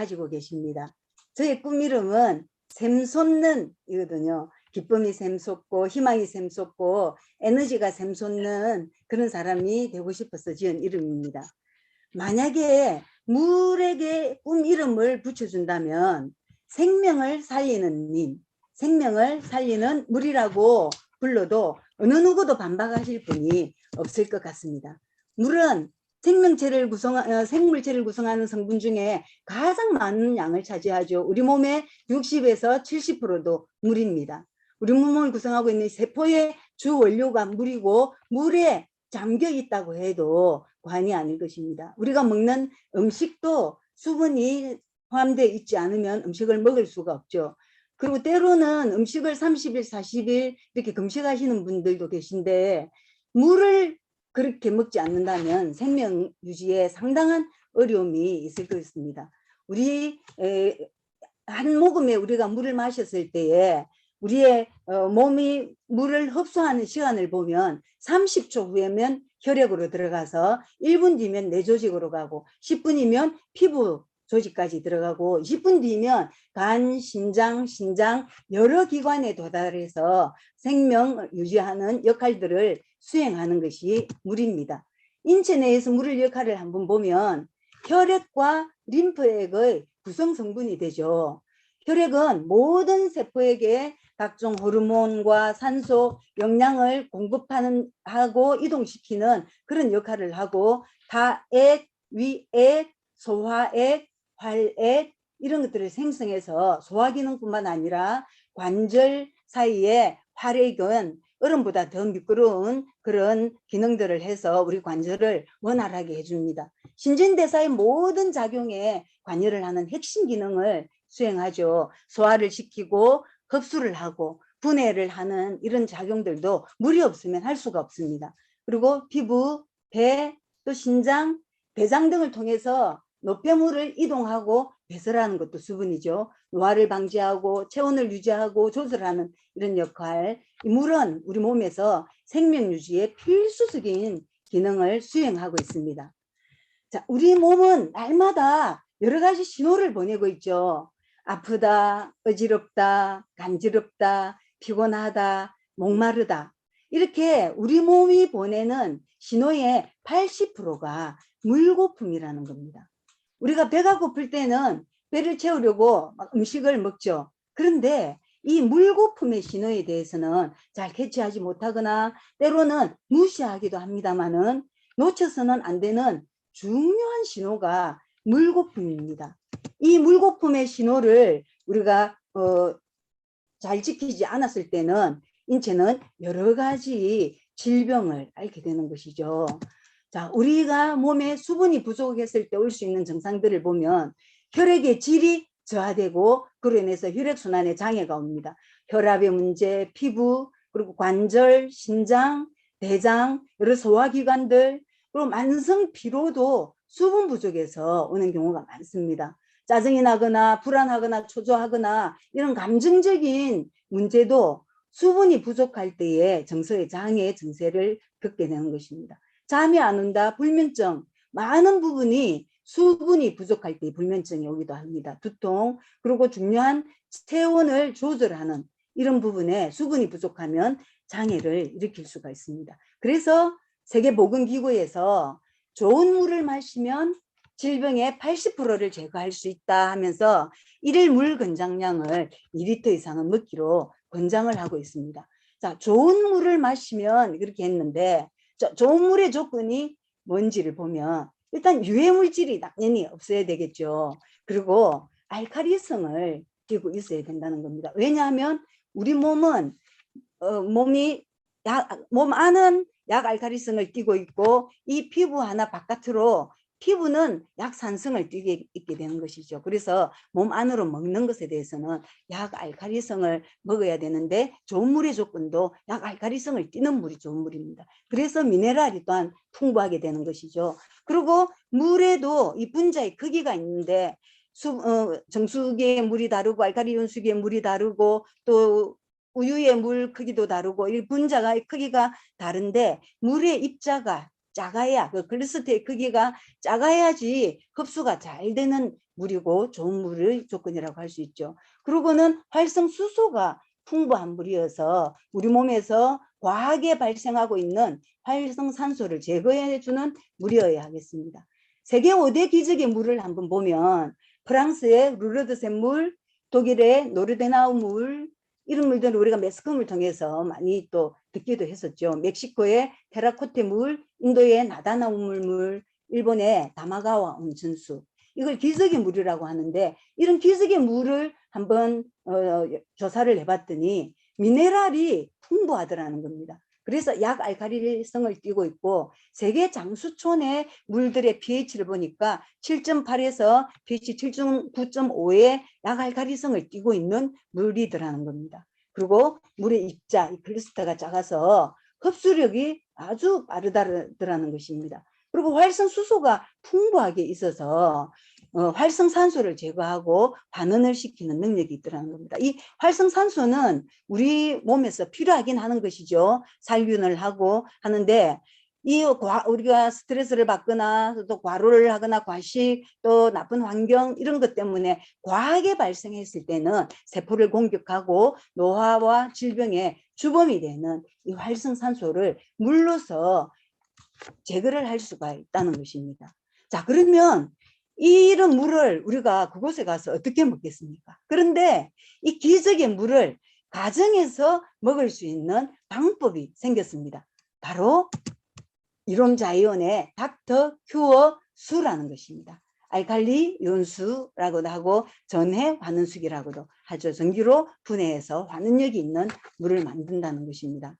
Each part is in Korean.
가지고 계십니다. 저의 꿈 이름은 샘솟는 이거든요. 기쁨이 샘솟고 희망이 샘솟고 에너지가 샘솟는 그런 사람이 되고 싶어서 지은 이름입니다. 만약에 물에게 꿈 이름을 붙여준다면 생명을 살리는 님, 생명을 살리는 물이라고 불러도 어느 누구도 반박하실 분이 없을 것 같습니다. 물은 생물체를 구성하는 성분 중에 가장 많은 양을 차지하죠. 우리 몸의 60에서 70%도 물입니다. 우리 몸을 구성하고 있는 세포의 주 원료가 물이고 물에 잠겨 있다고 해도 과언이 아닐 것입니다. 우리가 먹는 음식도 수분이 포함되어 있지 않으면 음식을 먹을 수가 없죠. 그리고 때로는 음식을 30일, 40일 이렇게 금식하시는 분들도 계신데 물을 그렇게 먹지 않는다면 생명 유지에 상당한 어려움이 있을 것입니다. 우리 한 모금에 우리가 물을 마셨을 때에 우리의 몸이 물을 흡수하는 시간을 보면 30초 후에면 혈액으로 들어가서 1분 뒤면 뇌조직으로 가고 10분이면 피부 조직까지 들어가고 20분 뒤면 간, 신장 여러 기관에 도달해서 생명 유지하는 역할들을 수행하는 것이 물입니다. 인체 내에서 물의 역할을 한번 보면 혈액과 림프액의 구성 성분이 되죠. 혈액은 모든 세포에게 각종 호르몬과 산소, 영양을 공급하고 이동시키는 그런 역할을 하고 다액, 위액, 소화액, 활액 이런 것들을 생성해서 소화기능뿐만 아니라 관절 사이에 활액은 얼음보다 더 미끄러운 그런 기능들을 해서 우리 관절을 원활하게 해줍니다. 신진대사의 모든 작용에 관여를 하는 핵심 기능을 수행하죠. 소화를 시키고 흡수를 하고 분해를 하는 이런 작용들도 물이 없으면 할 수가 없습니다. 그리고 피부, 배, 또 신장, 대장 등을 통해서 노폐물을 이동하고 배설하는 것도 수분이죠. 노화를 방지하고 체온을 유지하고 조절하는 이런 역할. 물은 우리 몸에서 생명 유지에 필수적인 기능을 수행하고 있습니다. 자, 우리 몸은 날마다 여러 가지 신호를 보내고 있죠. 아프다, 어지럽다, 간지럽다, 피곤하다, 목마르다. 이렇게 우리 몸이 보내는 신호의 80%가 물고품이라는 겁니다. 우리가 배가 고플 때는 배를 채우려고 막 음식을 먹죠. 그런데 이 물고품의 신호에 대해서는 잘 캐치하지 못하거나 때로는 무시하기도 합니다만은 놓쳐서는 안 되는 중요한 신호가 물고품입니다. 이 물고품의 신호를 우리가 잘 지키지 않았을 때는 인체는 여러 가지 질병을 앓게 되는 것이죠. 자, 우리가 몸에 수분이 부족했을 때 올 수 있는 증상들을 보면 혈액의 질이 저하되고 그로 인해서 혈액순환에 장애가 옵니다. 혈압의 문제, 피부, 그리고 관절, 신장, 대장, 여러 소화기관들, 그리고 만성 피로도 수분 부족에서 오는 경우가 많습니다. 짜증이 나거나 불안하거나 초조하거나 이런 감정적인 문제도 수분이 부족할 때에 정서의 장애 증세를 겪게 되는 것입니다. 잠이 안 온다, 불면증, 많은 부분이 수분이 부족할 때 불면증이 오기도 합니다. 두통, 그리고 중요한 체온을 조절하는 이런 부분에 수분이 부족하면 장애를 일으킬 수가 있습니다. 그래서 세계보건기구에서 좋은 물을 마시면 질병의 80%를 제거할 수 있다 하면서 일일 물 권장량을 2리터 이상은 먹기로 권장을 하고 있습니다. 자, 좋은 물을 마시면 그렇게 했는데 좋은 물의 조건이 뭔지를 보면 일단 유해물질이 당연히 없어야 되겠죠. 그리고 알칼리성을 띠고 있어야 된다는 겁니다. 왜냐하면 우리 몸은 몸 안은 약알칼리성을 띠고 있고 이 피부 하나 바깥으로 피부는 약산성을 띠게 있게 되는 것이죠. 그래서 몸 안으로 먹는 것에 대해서는 약알칼리성을 먹어야 되는데 좋은 물의 조건도 약알칼리성을 띠는 물이 좋은 물입니다. 그래서 미네랄이 또한 풍부하게 되는 것이죠. 그리고 물에도 이 분자의 크기가 있는데 정수기의 물이 다르고 알칼리 연수기의 물이 다르고 또 우유의 물 크기도 다르고 이 분자가 크기가 다른데 물의 입자가 작아야, 그 글리스트의 크기가 작아야지 흡수가 잘 되는 물이고 좋은 물의 조건이라고 할 수 있죠. 그리고는 활성수소가 풍부한 물이어서 우리 몸에서 과하게 발생하고 있는 활성산소를 제거해주는 물이어야 하겠습니다. 세계 5대 기적의 물을 한번 보면 프랑스의 루르드센 물, 독일의 노르데나우 물, 이런 물들은 우리가 매스컴을 통해서 많이 또 듣기도 했었죠. 멕시코의 테라코테 물, 인도의 나다나우물 물, 일본의 다마가와 온천수. 이걸 기적의 물이라고 하는데 이런 기적의 물을 한번 조사를 해봤더니 미네랄이 풍부하더라는 겁니다. 그래서 약알칼리성을 띠고 있고 세계 장수촌의 물들의 pH를 보니까 7.8에서 pH 7.9.5의 약알칼리성을 띠고 있는 물이더라는 겁니다. 그리고 물의 입자, 클리스터가 작아서 흡수력이 아주 빠르다는 것입니다. 그리고 활성수소가 풍부하게 있어서 활성산소를 제거하고 반응을 시키는 능력이 있더라는 겁니다. 이 활성산소는 우리 몸에서 필요하긴 하는 것이죠. 살균을 하고 하는데 우리가 스트레스를 받거나 또 과로를 하거나 과식 또 나쁜 환경 이런 것 때문에 과하게 발생했을 때는 세포를 공격하고 노화와 질병의 주범이 되는 이 활성산소를 물로서 제거를 할 수가 있다는 것입니다. 자, 그러면 이런 물을 우리가 그곳에 가서 어떻게 먹겠습니까? 그런데 이 기적의 물을 가정에서 먹을 수 있는 방법이 생겼습니다. 바로 이롬자이온의 닥터 큐어 수라는 것입니다. 알칼리 이온수라고도 하고 전해 환원수기라고도 하죠. 전기로 분해해서 환원력이 있는 물을 만든다는 것입니다.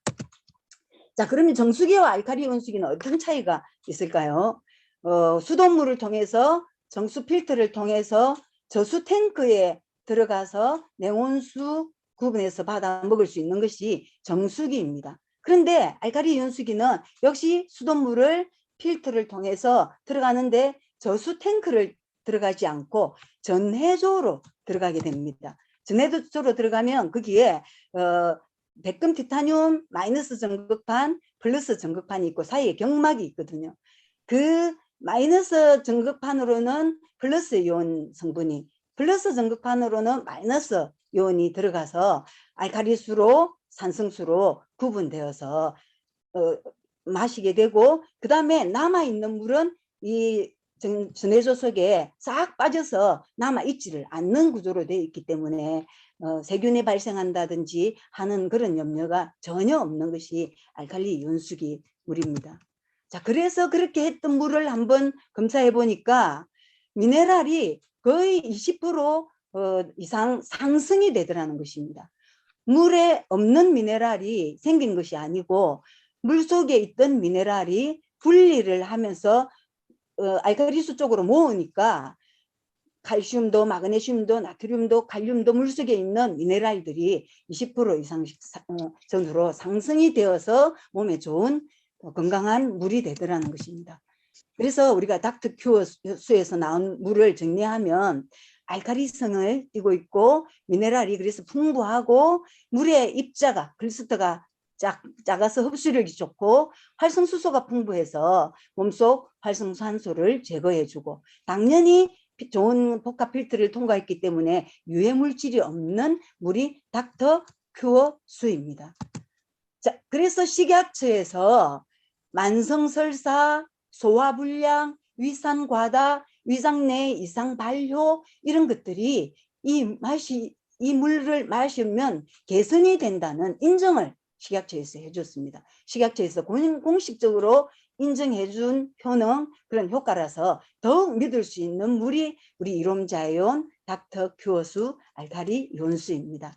자, 그러면 정수기와 알칼리 이온수기는 어떤 차이가 있을까요? 수돗물을 통해서 정수 필터를 통해서 저수 탱크에 들어가서 냉온수 구분해서 받아 먹을 수 있는 것이 정수기입니다. 그런데 알칼리 이온수기는 역시 수돗물을 필터를 통해서 들어가는데 저수 탱크를 들어가지 않고 전해조로 들어가게 됩니다. 전해조로 들어가면 거기에 백금 티타늄 마이너스 전극판 플러스 전극판이 있고 사이에 경막이 있거든요. 그 마이너스 전극판으로는 플러스 이온 성분이, 플러스 전극판으로는 마이너스 이온이 들어가서 알칼리수로 산성수로 구분되어서 마시게 되고, 그 다음에 남아있는 물은 이 전해조 속에 싹 빠져서 남아있지를 않는 구조로 되어 있기 때문에 세균이 발생한다든지 하는 그런 염려가 전혀 없는 것이 알칼리 이온수기 물입니다. 자, 그래서 그렇게 했던 물을 한번 검사해 보니까 미네랄이 거의 20% 이상 상승이 되더라는 것입니다. 물에 없는 미네랄이 생긴 것이 아니고 물 속에 있던 미네랄이 분리를 하면서 알칼리수 쪽으로 모으니까 칼슘도 마그네슘도 나트륨도 칼륨도 물속에 있는 미네랄들이 20% 이상 정도로 상승이 되어서 몸에 좋은 건강한 물이 되더라는 것입니다. 그래서 우리가 닥터 큐어수에서 나온 물을 정리하면 알칼리성을 띠고 있고 미네랄이 그래서 풍부하고 물의 입자가 클리스터가 작아서 흡수력이 좋고 활성수소가 풍부해서 몸속 활성산소를 제거해주고 당연히 좋은 복합 필터를 통과했기 때문에 유해물질이 없는 물이 닥터 큐어 수입니다. 자, 그래서 식약처에서 만성설사, 소화불량, 위산과다, 위장내 이상 발효 이런 것들이 이 물을 마시면 개선이 된다는 인정을 식약처에서 해줬습니다. 식약처에서 공식적으로 인정해준 효능 그런 효과라서 더욱 믿을 수 있는 물이 우리 이롬자이온 닥터 큐어수 알칼리 이온수입니다.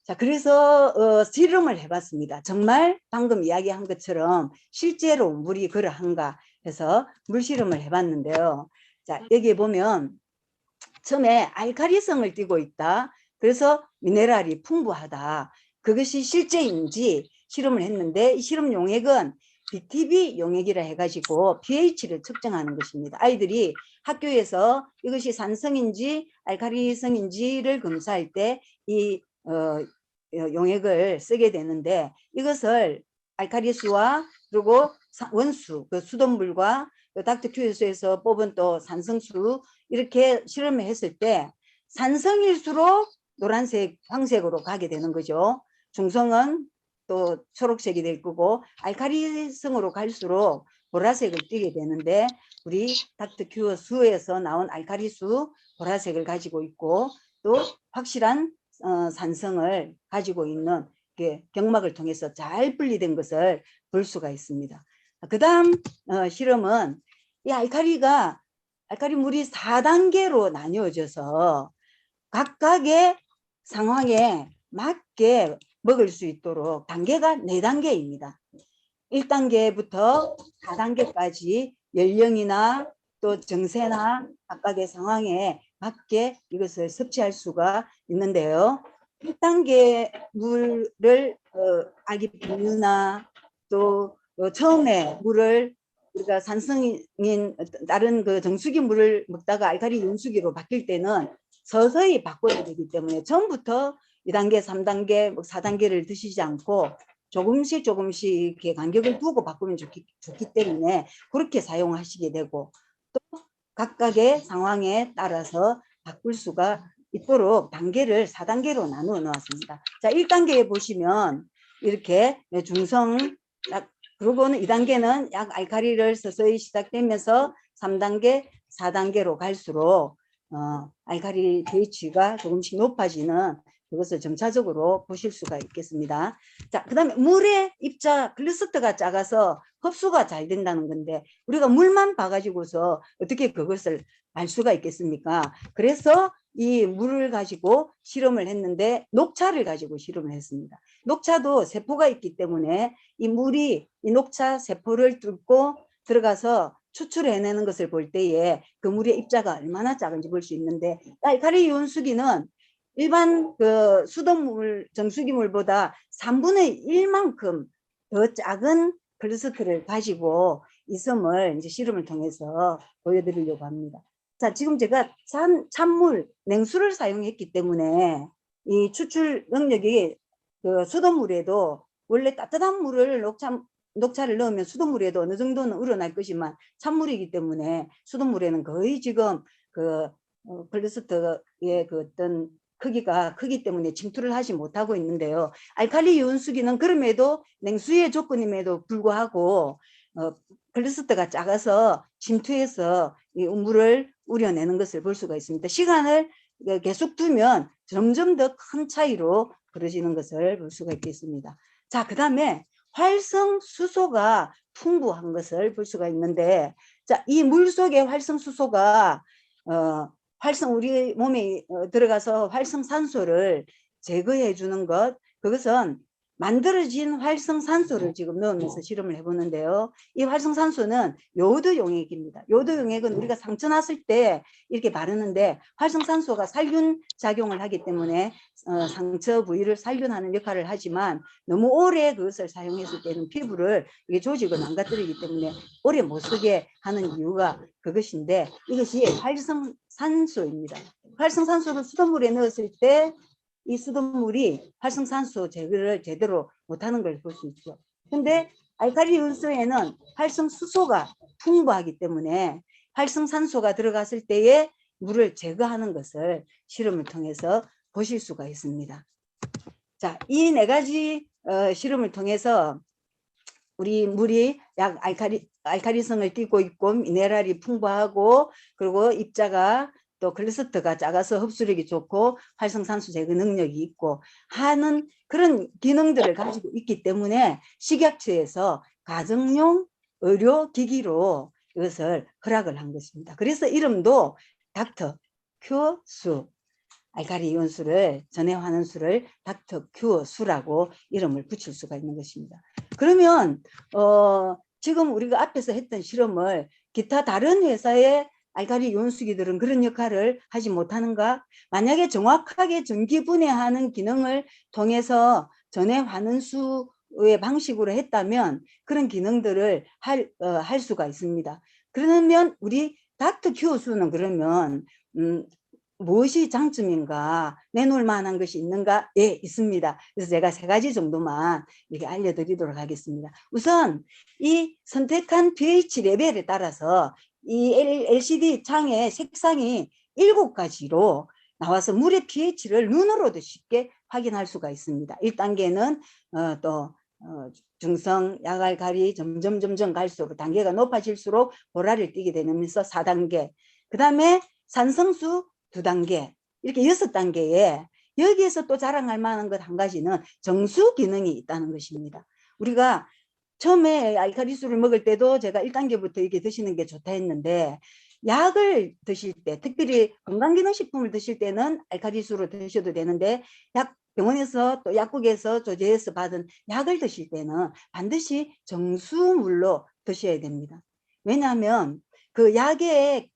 자, 그래서 실험을 해봤습니다. 정말 방금 이야기한 것처럼 실제로 물이 그러한가 해서 물 실험을 해봤는데요. 자, 여기 보면 처음에 알칼리성을 띠고 있다. 그래서 미네랄이 풍부하다. 그것이 실제인지 실험을 했는데 이 실험 용액은 BTB 용액이라 해가지고 pH를 측정하는 것입니다. 아이들이 학교에서 이것이 산성인지 알칼리성인지를 검사할 때 이 용액을 쓰게 되는데 이것을 알칼리수와 그리고 원수, 그 수돗물과 그 닥터큐에서 뽑은 또 산성수 이렇게 실험을 했을 때 산성일수록 노란색, 황색으로 가게 되는 거죠. 중성은 또 초록색이 될 거고 알카리성으로 갈수록 보라색을 띠게 되는데 우리 닥터큐어 수에서 나온 알카리수 보라색을 가지고 있고 또 확실한 산성을 가지고 있는 경막을 통해서 잘 분리된 것을 볼 수가 있습니다. 그 다음 실험은 이 알카리 물이 4단계로 나뉘어져서 각각의 상황에 맞게 먹을 수 있도록 단계가 4단계입니다. 1단계부터 4단계까지 연령이나 또 정세나 각각의 상황에 맞게 이것을 섭취할 수가 있는데요. 1단계 물을 아기 분유나 또 처음에 물을 우리가 산성인 다른 그 정수기 물을 먹다가 알칼리 윤수기로 바뀔 때는 서서히 바꿔야 되기 때문에 처음부터 2단계, 3단계, 4단계를 드시지 않고 조금씩 이렇게 간격을 두고 바꾸면 좋기 때문에 그렇게 사용하시게 되고 또 각각의 상황에 따라서 바꿀 수가 있도록 단계를 4단계로 나누어 놓았습니다. 자, 1단계에 보시면 이렇게 중성, 그리고는 2단계는 약 알칼리를 서서히 시작되면서 3단계, 4단계로 갈수록 알칼리 pH가 조금씩 높아지는 그것을 점차적으로 보실 수가 있겠습니다. 자, 그 다음에 물의 입자 클러스터가 작아서 흡수가 잘 된다는 건데 우리가 물만 봐가지고서 어떻게 그것을 알 수가 있겠습니까? 그래서 이 물을 가지고 실험을 했는데 녹차를 가지고 실험을 했습니다. 녹차도 세포가 있기 때문에 이 물이 이 녹차 세포를 뚫고 들어가서 추출해내는 것을 볼 때에 그 물의 입자가 얼마나 작은지 볼 수 있는데 알칼리 이온수기는 일반 그 수돗물, 정수기물보다 3분의 1만큼 더 작은 클러스터를 가지고 있음을 이제 실험을 통해서 보여드리려고 합니다. 자, 지금 제가 찬물, 냉수를 사용했기 때문에 이 추출 능력이 그 수돗물에도 원래 따뜻한 물을 녹차를 넣으면 수돗물에도 어느 정도는 우러날 것이지만 찬물이기 때문에 수돗물에는 거의 지금 그 클러스터의 그 어떤 크기가 크기 때문에 침투를 하지 못하고 있는데요. 알칼리 이온수기는 그럼에도 냉수의 조건임에도 불구하고 클러스터가 작아서 침투해서 이 물을 우려내는 것을 볼 수가 있습니다. 시간을 계속 두면 점점 더 큰 차이로 벌어지는 것을 볼 수가 있겠습니다. 자, 그 다음에 활성수소가 풍부한 것을 볼 수가 있는데, 자, 이 물 속에 활성수소가 우리 몸에 들어가서 활성산소를 제거해 주는 것, 그것은 만들어진 활성산소를 지금 넣으면서 실험을 해보는데요. 이 활성산소는 요오드 용액입니다. 요오드 용액은 우리가 상처 났을 때 이렇게 바르는데 활성산소가 살균 작용을 하기 때문에 상처 부위를 살균하는 역할을 하지만 너무 오래 그것을 사용했을 때는 피부를 이게 조직을 망가뜨리기 때문에 오래 못 쓰게 하는 이유가 그것인데 이것이 활성산소입니다. 활성산소를 수돗물에 넣었을 때 이 수돗물이 활성산소 제거를 제대로 못하는 걸 볼 수 있죠. 근데 알칼리 윤수에는 활성수소가 풍부하기 때문에 활성산소가 들어갔을 때에 물을 제거하는 것을 실험을 통해서 보실 수가 있습니다. 자, 이 4가지 실험을 통해서 우리 물이 약 알칼리성을 띠고 있고 미네랄이 풍부하고 그리고 입자가 또 클러스터가 작아서 흡수력이 좋고 활성산소 제거 능력이 있고 하는 그런 기능들을 가지고 있기 때문에 식약처에서 가정용 의료기기로 이것을 허락을 한 것입니다. 그래서 이름도 닥터 큐어 수, 알칼리 이온수를 전해환원수를 닥터 큐어 수라고 이름을 붙일 수가 있는 것입니다. 그러면 지금 우리가 앞에서 했던 실험을 기타 다른 회사의 알칼리 이온수기들은 그런 역할을 하지 못하는가? 만약에 정확하게 전기분해하는 기능을 통해서 전해환원수의 방식으로 했다면 그런 기능들을 할 수가 있습니다. 그러면 우리 닥터 큐어수는 그러면 무엇이 장점인가, 내놓을 만한 것이 있는가? 예, 있습니다. 그래서 제가 3가지 정도만 이렇게 알려드리도록 하겠습니다. 우선 이 선택한 pH 레벨에 따라서 이 LCD 창의 색상이 7가지로 나와서 물의 pH를 눈으로도 쉽게 확인할 수가 있습니다. 1단계는 중성, 약알칼리 점점 갈수록 단계가 높아질수록 보라를 띠게 되면서 4단계, 그 다음에 산성수 2단계, 이렇게 6단계에 여기에서 또 자랑할 만한 것 한 가지는 정수 기능이 있다는 것입니다. 우리가 처음에 알칼리수를 먹을 때도 제가 1단계부터 이렇게 드시는 게 좋다 했는데, 약을 드실 때, 특별히 건강기능식품을 드실 때는 알칼리수로 드셔도 되는데, 병원에서 또 약국에서 조제해서 받은 약을 드실 때는 반드시 정수물로 드셔야 됩니다. 왜냐하면 그 약의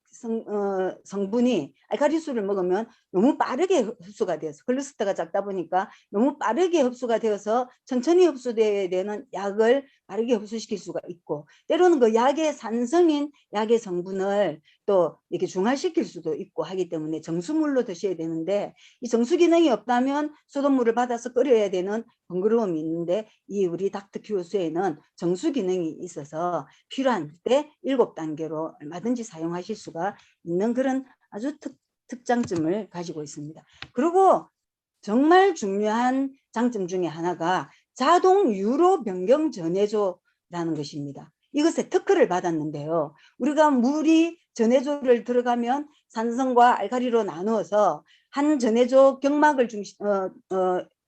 성분이 알칼리수를 먹으면 너무 빠르게 흡수가 돼서, 클러스터가 작다 보니까 너무 빠르게 흡수가 되어서 천천히 흡수되어야 되는 약을 빠르게 흡수시킬 수가 있고, 때로는 그 약의 산성인 약의 성분을 또 이렇게 중화시킬 수도 있고 하기 때문에 정수물로 드셔야 되는데, 이 정수 기능이 없다면 수돗물을 받아서 끓여야 되는 번거로움이 있는데, 이 우리 닥터큐어스에는 정수 기능이 있어서 필요한 때 7단계로 얼마든지 사용하실 수가 있는 그런 아주 특장점을 가지고 있습니다. 그리고 정말 중요한 장점 중에 하나가 자동 유로 변경 전해조라는 것입니다. 이것에 특허를 받았는데요. 우리가 물이 전해조를 들어가면 산성과 알칼리로 나누어서 한 전해조 경막을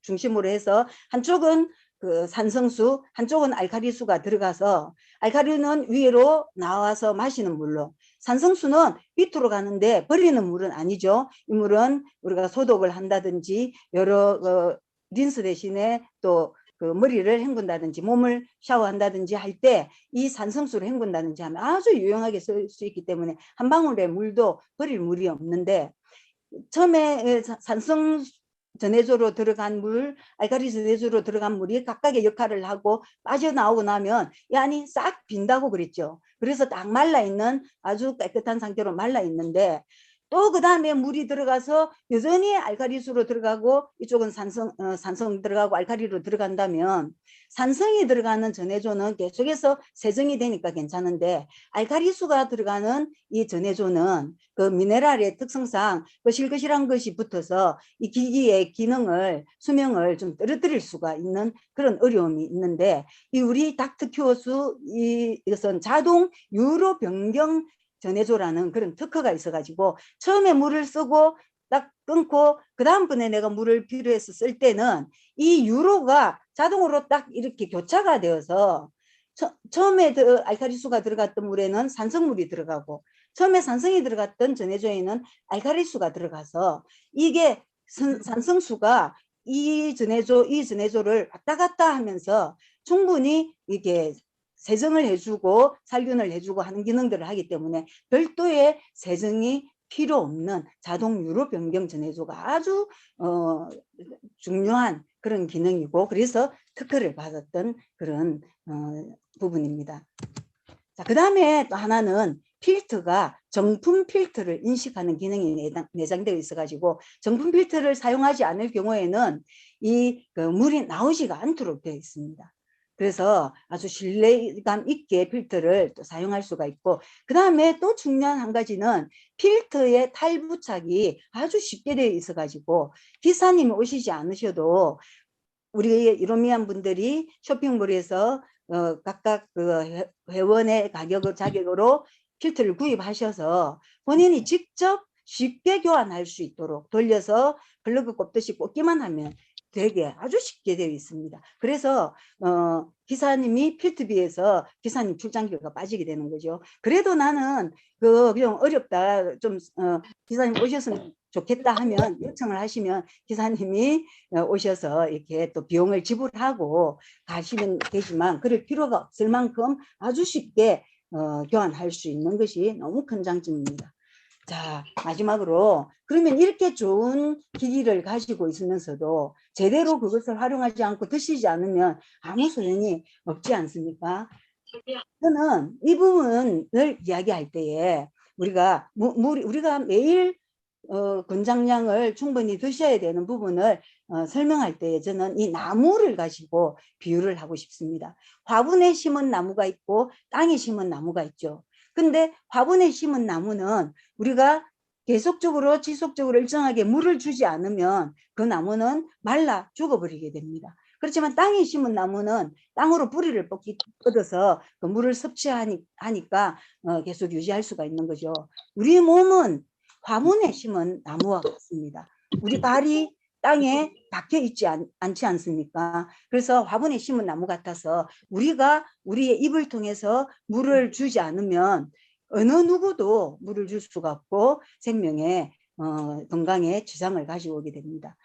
중심으로 해서 한쪽은 그 산성수, 한쪽은 알칼리수가 들어가서, 알칼리는 위로 나와서 마시는 물로, 산성수는 밑으로 가는데 버리는 물은 아니죠. 이 물은 우리가 소독을 한다든지 여러 린스 대신에 또 그 머리를 헹군다든지 몸을 샤워한다든지 할 때 이 산성수를 헹군다든지 하면 아주 유용하게 쓸 수 있기 때문에 한 방울의 물도 버릴 물이 없는데, 처음에 산성 전해조로 들어간 물, 알칼리 전해조로 들어간 물이 각각의 역할을 하고 빠져나오고 나면 이 안이 싹 빈다고 그랬죠. 그래서 딱 말라있는, 아주 깨끗한 상태로 말라있는데, 또 그 다음에 물이 들어가서 여전히 알칼리수로 들어가고 이쪽은 산성 들어가고 알칼리로 들어간다면, 산성이 들어가는 전해조는 계속해서 세정이 되니까 괜찮은데, 알칼리수가 들어가는 이 전해조는 그 미네랄의 특성상 거실거실한 것이 붙어서 이 기기의 기능을, 수명을 좀 떨어뜨릴 수가 있는 그런 어려움이 있는데, 이 우리 닥터큐어스 이것은 자동 유로 변경 전해조라는 그런 특허가 있어가지고, 처음에 물을 쓰고 딱 끊고 그 다음번에 내가 물을 필요해서 쓸 때는 이 유로가 자동으로 딱 이렇게 교차가 되어서, 처음에 알칼리수가 들어갔던 물에는 산성물이 들어가고, 처음에 산성이 들어갔던 전해조에는 알칼리수가 들어가서, 이게 산성수가 이 전해조를 왔다 갔다 하면서 충분히 이게 세정을 해주고 살균을 해주고 하는 기능들을 하기 때문에 별도의 세정이 필요 없는 자동 유로 변경 전해조가 아주 중요한 그런 기능이고, 그래서 특허를 받았던 그런 부분입니다. 자, 그 다음에 또 하나는 필터가 정품 필터를 인식하는 기능이 내장되어 있어가지고, 정품 필터를 사용하지 않을 경우에는 그 물이 나오지가 않도록 되어 있습니다. 그래서 아주 신뢰감 있게 필터를 또 사용할 수가 있고, 그 다음에 또 중요한 한 가지는 필터의 탈부착이 아주 쉽게 되어 있어가지고, 기사님이 오시지 않으셔도 우리 이로미안 분들이 쇼핑몰에서 각각 그 회원의 가격을 자격으로 필터를 구입하셔서 본인이 직접 쉽게 교환할 수 있도록 돌려서 플러그 꼽듯이 꽂기만 하면 되게 아주 쉽게 되어 있습니다. 그래서 기사님이 필터비에서 기사님 출장료가 빠지게 되는 거죠. 그래도 나는 그냥 어렵다, 좀 기사님 오셨으면 좋겠다 하면 요청을 하시면 기사님이 오셔서 이렇게 또 비용을 지불하고 가시면 되지만, 그럴 필요가 없을 만큼 아주 쉽게 교환할 수 있는 것이 너무 큰 장점입니다. 자, 마지막으로, 그러면 이렇게 좋은 기기를 가지고 있으면서도 제대로 그것을 활용하지 않고 드시지 않으면 아무 소용이 없지 않습니까? 저는 이 부분을 이야기할 때에 우리가 우리가 매일 권장량을 충분히 드셔야 되는 부분을 설명할 때 저는 이 나무를 가지고 비유를 하고 싶습니다. 화분에 심은 나무가 있고 땅에 심은 나무가 있죠. 근데 화분에 심은 나무는 우리가 계속적으로 지속적으로 일정하게 물을 주지 않으면 그 나무는 말라 죽어버리게 됩니다. 그렇지만 땅에 심은 나무는 땅으로 뿌리를 뻗어서 그 물을 섭취하니까 계속 유지할 수가 있는 거죠. 우리 몸은 화분에 심은 나무와 같습니다. 우리 발이 땅에 박혀 있지 않지 않습니까? 그래서 화분에 심은 나무 같아서 우리가 우리의 입을 통해서 물을 주지 않으면 어느 누구도 물을 줄 수가 없고 생명에 건강에 지장을 가지고 오게 됩니다.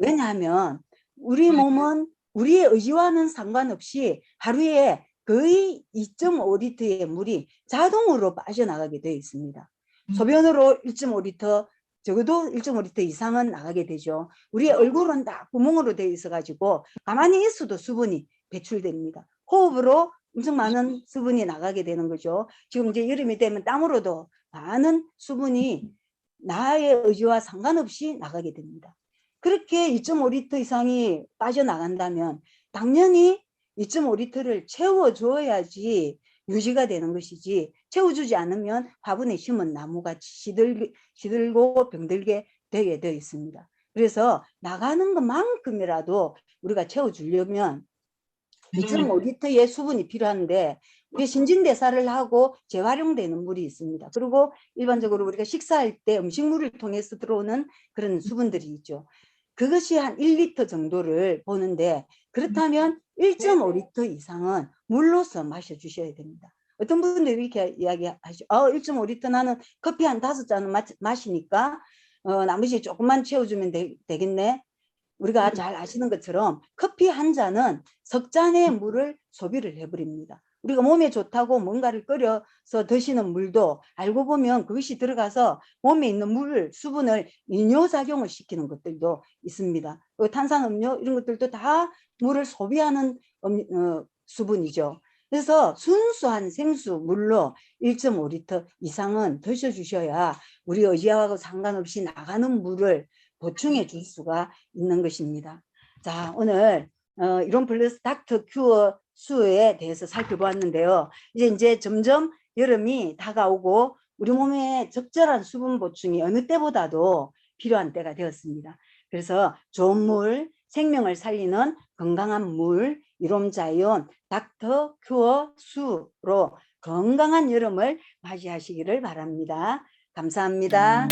왜냐하면 우리 몸은 우리의 의지와는 상관없이 하루에 거의 2.5리터의 물이 자동으로 빠져나가게 되어 있습니다. 소변으로 1.5리터, 적어도 1.5리터 이상은 나가게 되죠. 우리의 얼굴은 다 구멍으로 되어 있어가지고 가만히 있어도 수분이 배출됩니다. 호흡으로 엄청 많은 수분이 나가게 되는 거죠. 지금 이제 여름이 되면 땀으로도 많은 수분이 나의 의지와 상관없이 나가게 됩니다. 그렇게 2.5리터 이상이 빠져나간다면 당연히 2.5리터를 채워줘야지 유지가 되는 것이지, 채워주지 않으면 화분에 심은 나무같이 시들고 병들게 되게 되어 있습니다. 그래서 나가는 것만큼이라도 우리가 채워주려면 2.5리터의 수분이 필요한데 우리 신진대사를 하고 재활용되는 물이 있습니다. 그리고 일반적으로 우리가 식사할 때 음식물을 통해서 들어오는 그런 수분들이 있죠. 그것이 한 1리터 정도를 보는데 그렇다면 1.5리터 이상은 물로서 마셔주셔야 됩니다. 어떤 분들이 이렇게 이야기하죠. 1.5리터 나는 커피 한 5잔 마시니까 나머지 조금만 채워주면 되겠네. 우리가 잘 아시는 것처럼 커피 한 잔은 석 잔의 물을 소비를 해버립니다. 우리가 몸에 좋다고 뭔가를 끓여서 드시는 물도 알고 보면 그것이 들어가서 몸에 있는 물, 수분을 이뇨작용을 시키는 것들도 있습니다. 탄산음료 이런 것들도 다 물을 소비하는 수분이죠. 그래서 순수한 생수 물로 1.5리터 이상은 드셔주셔야 우리 의지하고 상관없이 나가는 물을 보충해 줄 수가 있는 것입니다. 자, 오늘 이론 플러스 닥터 큐어 수에 대해서 살펴보았는데요. 이제 점점 여름이 다가오고 우리 몸에 적절한 수분 보충이 어느 때보다도 필요한 때가 되었습니다. 그래서 좋은 물, 생명을 살리는 건강한 물, 이롬자이온 닥터 큐어 수로 건강한 여름을 맞이하시기를 바랍니다. 감사합니다.